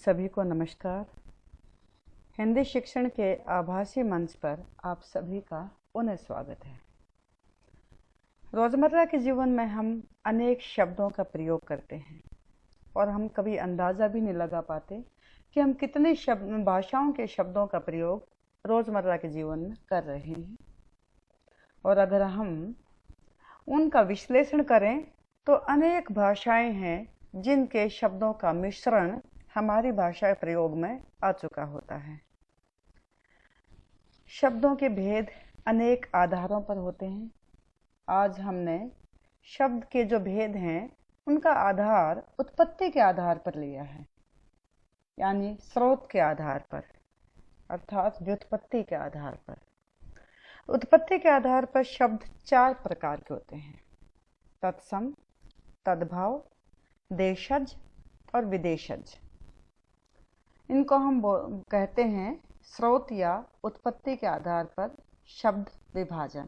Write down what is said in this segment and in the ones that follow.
सभी को नमस्कार। हिंदी शिक्षण के आभासी मंच पर आप सभी का पुनः स्वागत है। रोज़मर्रा के जीवन में हम अनेक शब्दों का प्रयोग करते हैं और हम कभी अंदाज़ा भी नहीं लगा पाते कि हम कितने भाषाओं के शब्दों का प्रयोग रोज़मर्रा के जीवन में कर रहे हैं। और अगर हम उनका विश्लेषण करें तो अनेक भाषाएं हैं जिनके शब्दों का मिश्रण हमारी भाषा प्रयोग में आ चुका होता है। शब्दों के भेद अनेक आधारों पर होते हैं। आज हमने शब्द के जो भेद हैं उनका आधार उत्पत्ति के आधार पर लिया है, यानी स्रोत के आधार पर, अर्थात व्युत्पत्ति के आधार पर। उत्पत्ति के आधार पर शब्द 4 प्रकार के होते हैं: तत्सम, तद्भव, देशज और विदेशज। इनको हम कहते हैं स्रोत या उत्पत्ति के आधार पर शब्द विभाजन।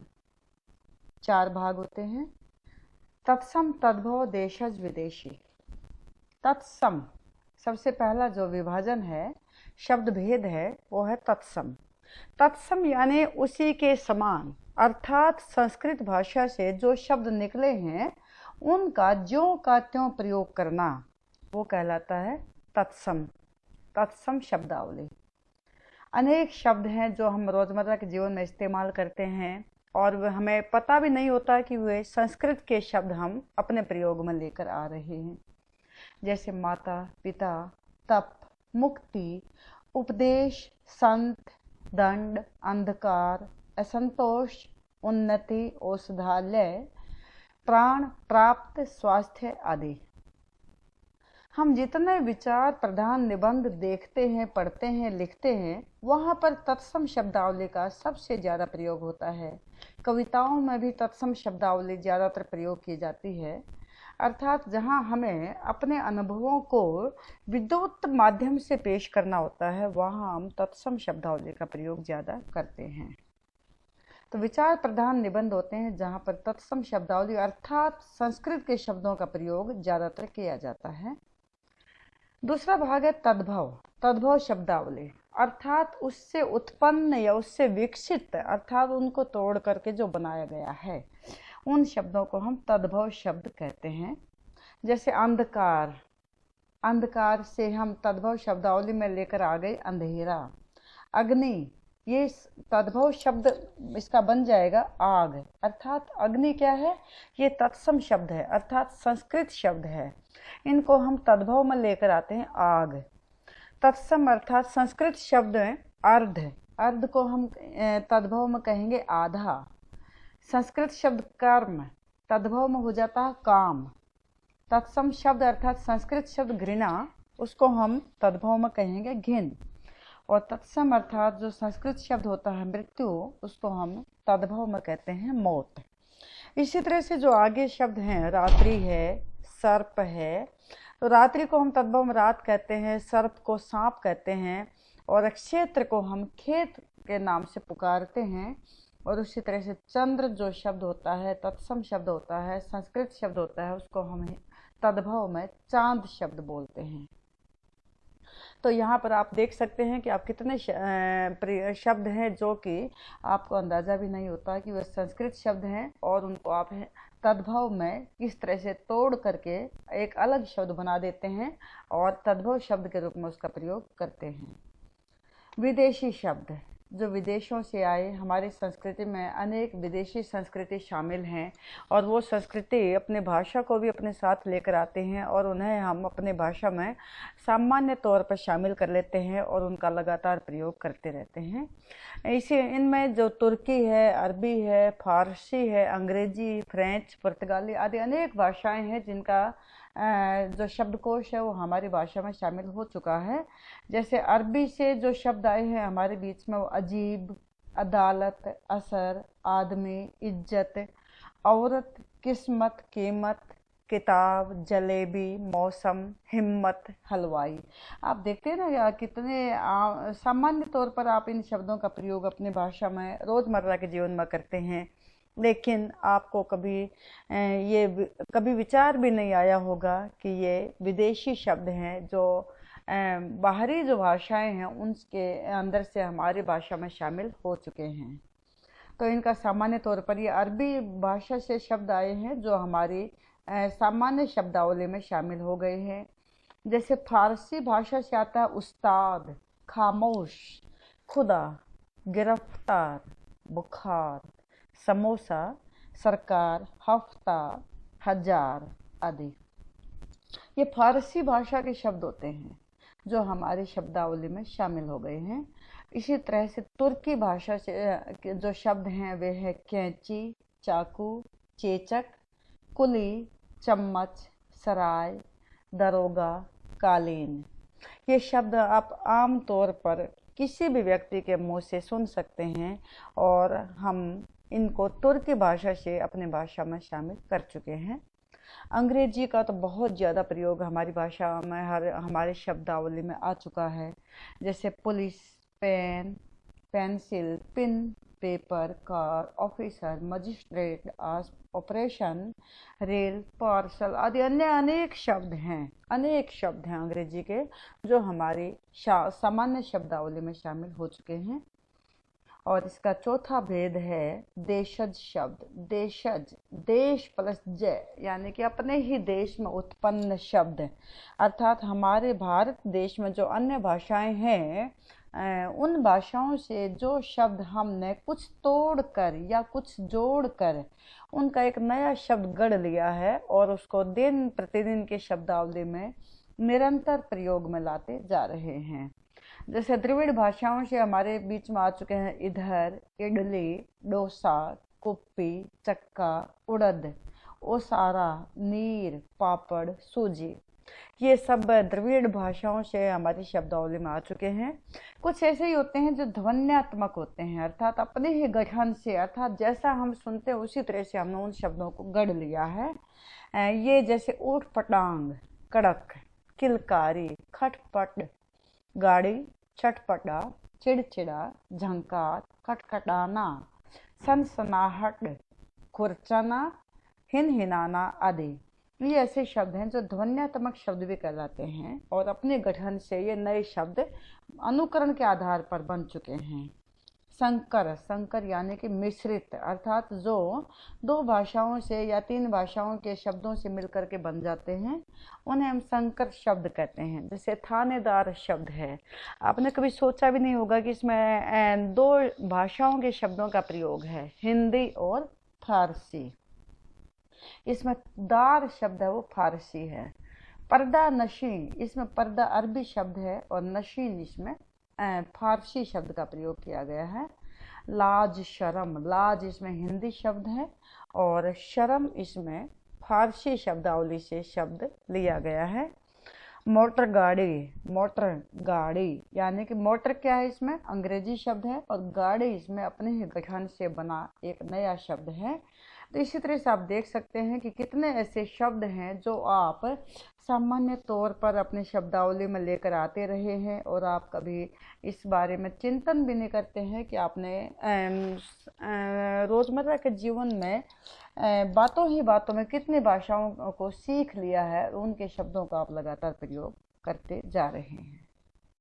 4 भाग होते हैं: तत्सम, तद्भव, देशज, विदेशी। तत्सम सबसे पहला जो विभाजन है, शब्द भेद है, वो है तत्सम। तत्सम यानी उसी के समान, अर्थात संस्कृत भाषा से जो शब्द निकले हैं उनका ज्यों का त्यों प्रयोग करना, वो कहलाता है तत्सम। तत्सम शब्दावली। अनेक शब्द हैं जो हम रोज़मर्रा के जीवन में इस्तेमाल करते हैं और हमें पता भी नहीं होता कि वे संस्कृत के शब्द हम अपने प्रयोग में लेकर आ रहे हैं, जैसे माता, पिता, तप, मुक्ति, उपदेश, संत, दंड, अंधकार, असंतोष, उन्नति, औषधालय, प्राण, प्राप्त, स्वास्थ्य आदि। हम जितने विचार प्रधान निबंध देखते हैं, पढ़ते हैं, लिखते हैं, वहाँ पर तत्सम शब्दावली का सबसे ज़्यादा प्रयोग होता है। कविताओं में भी तत्सम शब्दावली ज़्यादातर प्रयोग की जाती है, अर्थात जहाँ हमें अपने अनुभवों को विद्युत माध्यम से पेश करना होता है, वहाँ हम तत्सम शब्दावली का प्रयोग ज़्यादा करते हैं। तो विचार प्रधान निबंध होते हैं जहाँ पर तत्सम शब्दावली अर्थात संस्कृत के शब्दों का प्रयोग ज़्यादातर किया जाता है। दूसरा भाग है तद्भव। तद्भव शब्दावली अर्थात उससे उत्पन्न या उससे विकसित, अर्थात उनको तोड़ करके जो बनाया गया है, उन शब्दों को हम तद्भव शब्द कहते हैं। जैसे अंधकार, अंधकार से हम तद्भव शब्दावली में लेकर आ गए अंधेरा। अग्नि, ये तद्भव शब्द इसका बन जाएगा आग, अर्थात अग्नि क्या है, ये तत्सम शब्द है, अर्थात संस्कृत शब्द है। इनको हम तद्भव में लेकर आते हैं आग। तत्सम अर्थात संस्कृत शब्द है अर्ध। अर्ध को हम तद्भव में कहेंगे आधा। संस्कृत शब्द कर्म, तद्भव में हो जाता है काम। तत्सम शब्द अर्थात संस्कृत शब्द घृणा, उसको हम तद्भव में कहेंगे घिन। और तत्सम अर्थात जो संस्कृत शब्द होता है मृत्यु, उसको हम तद्भव में कहते हैं मौत। इसी तरह से जो आगे शब्द हैं, रात्रि है, सर्प है, तो रात्रि को हम तद्भव में रात कहते हैं, सर्प को सांप कहते हैं, और क्षेत्र को हम खेत के नाम से पुकारते हैं। और उसी तरह से चंद्र जो शब्द होता है, तत्सम शब्द होता है, संस्कृत शब्द होता है, उसको हम तद्भव में चांद शब्द बोलते हैं। तो यहाँ पर आप देख सकते हैं कि आप कितने शब्द हैं जो कि आपको अंदाज़ा भी नहीं होता कि वह संस्कृत शब्द हैं, और उनको आप तद्भव में किस तरह से तोड़ करके एक अलग शब्द बना देते हैं और तद्भव शब्द के रूप में उसका प्रयोग करते हैं। विदेशी शब्द जो विदेशों से आए, हमारी संस्कृति में अनेक विदेशी संस्कृति शामिल हैं, और वो संस्कृति अपने भाषा को भी अपने साथ लेकर आते हैं और उन्हें हम अपने भाषा में सामान्य तौर पर शामिल कर लेते हैं और उनका लगातार प्रयोग करते रहते हैं। इसे इनमें जो तुर्की है, अरबी है, फारसी है, अंग्रेजी, फ्रेंच, पुर्तगाली आदि अनेक भाषाएं हैं जिनका जो शब्दकोश है वो हमारी भाषा में शामिल हो चुका है। जैसे अरबी से जो शब्द आए हैं हमारे बीच में, वो अजीब, अदालत, असर, आदमी, इज्जत, औरत, किस्मत, कीमत, किताब, जलेबी, मौसम, हिम्मत, हलवाई। आप देखते हैं ना कितने सामान्य तौर पर आप इन शब्दों का प्रयोग अपनी भाषा में रोज़मर्रा के जीवन में करते हैं, लेकिन आपको कभी विचार भी नहीं आया होगा कि ये विदेशी शब्द हैं जो बाहरी जो भाषाएं हैं उनके अंदर से हमारी भाषा में शामिल हो चुके हैं। तो इनका सामान्य तौर पर ये अरबी भाषा से शब्द आए हैं जो हमारी सामान्य शब्दावली में शामिल हो गए हैं। जैसे फारसी भाषा से आता है उस्ताद, खामोश, खुदा, गिरफ्तार, बुखार, समोसा, सरकार, हफ्ता, हजार आदि। ये फारसी भाषा के शब्द होते हैं जो हमारी शब्दावली में शामिल हो गए हैं। इसी तरह से तुर्की भाषा से जो शब्द हैं वे हैं कैंची, चाकू, चेचक, कुली, चम्मच, सराय, दरोगा, कालीन। ये शब्द आप आम तौर पर किसी भी व्यक्ति के मुंह से सुन सकते हैं और हम इनको तुर्की भाषा से अपनी भाषा में शामिल कर चुके हैं। अंग्रेजी का तो बहुत ज़्यादा प्रयोग हमारी भाषा में हमारे शब्दावली में आ चुका है। जैसे police, pen, pencil, pin, paper, car, officer, magistrate, operation, rail, parcel आदि अन्य अनेक शब्द हैं अंग्रेजी के जो हमारी सामान्य शब्दावली में शामिल हो चुके हैं। और इसका चौथा भेद है देशज शब्द। देशज, देश प्लस ज, यानी कि अपने ही देश में उत्पन्न शब्द, अर्थात हमारे भारत देश में जो अन्य भाषाएं हैं उन भाषाओं से जो शब्द हमने कुछ तोड़कर या कुछ जोड़कर उनका एक नया शब्द गढ़ लिया है और उसको दिन प्रतिदिन के शब्दावली में निरंतर प्रयोग में लाते जा रहे हैं। जैसे द्रविड़ भाषाओं से हमारे बीच में आ चुके हैं इधर, इडली, डोसा, कुप्पी, चक्का, उड़द, ओसारा, नीर, पापड़, सूजी। ये सब द्रविड़ भाषाओं से हमारी शब्दावली में आ चुके हैं। कुछ ऐसे ही होते हैं जो ध्वन्यात्मक होते हैं, अर्थात अपने ही गठन से, अर्थात जैसा हम सुनते हैं उसी तरह से हमने उन शब्दों को गढ़ लिया है। ये जैसे ऊट पटांग, कड़क, किलकारी, खटपट, गाड़ी, चटपटा, चिड़चिड़ा, झंकार, खटखटाना, सनसनाहट, खुरचना, हिनहिनाना आदि। ये ऐसे शब्द हैं जो ध्वन्यात्मक शब्द भी कहलाते हैं और अपने गठन से ये नए शब्द अनुकरण के आधार पर बन चुके हैं। संकर, संकर यानी कि मिश्रित, अर्थात जो दो भाषाओं से या तीन भाषाओं के शब्दों से मिलकर के बन जाते हैं उन्हें हम संकर शब्द कहते हैं। जैसे थानेदार शब्द है, आपने कभी सोचा भी नहीं होगा कि इसमें दो भाषाओं के शब्दों का प्रयोग है, हिंदी और फारसी। इसमें दार शब्द है वो फारसी है। पर्दा नशीन, इसमें पर्दा अरबी शब्द है और नशीन इसमें फारसी शब्द का प्रयोग किया गया है। लाज, शर्म, लाज इसमें हिंदी शब्द है और शर्म इसमें फारसी शब्दावली से शब्द लिया गया है। मोटर गाड़ी, मोटर गाड़ी यानी कि मोटर क्या है इसमें अंग्रेजी शब्द है और गाड़ी इसमें अपने ही गठन से बना एक नया शब्द है। तो इसी तरह से आप देख सकते हैं कि कितने ऐसे शब्द हैं जो आप सामान्य तौर पर अपने शब्दावली में लेकर आते रहे हैं और आप कभी इस बारे में चिंतन भी नहीं करते हैं कि आपने रोज़मर्रा के जीवन में बातों ही बातों में कितनी भाषाओं को सीख लिया है, उनके शब्दों का आप लगातार प्रयोग करते जा रहे हैं।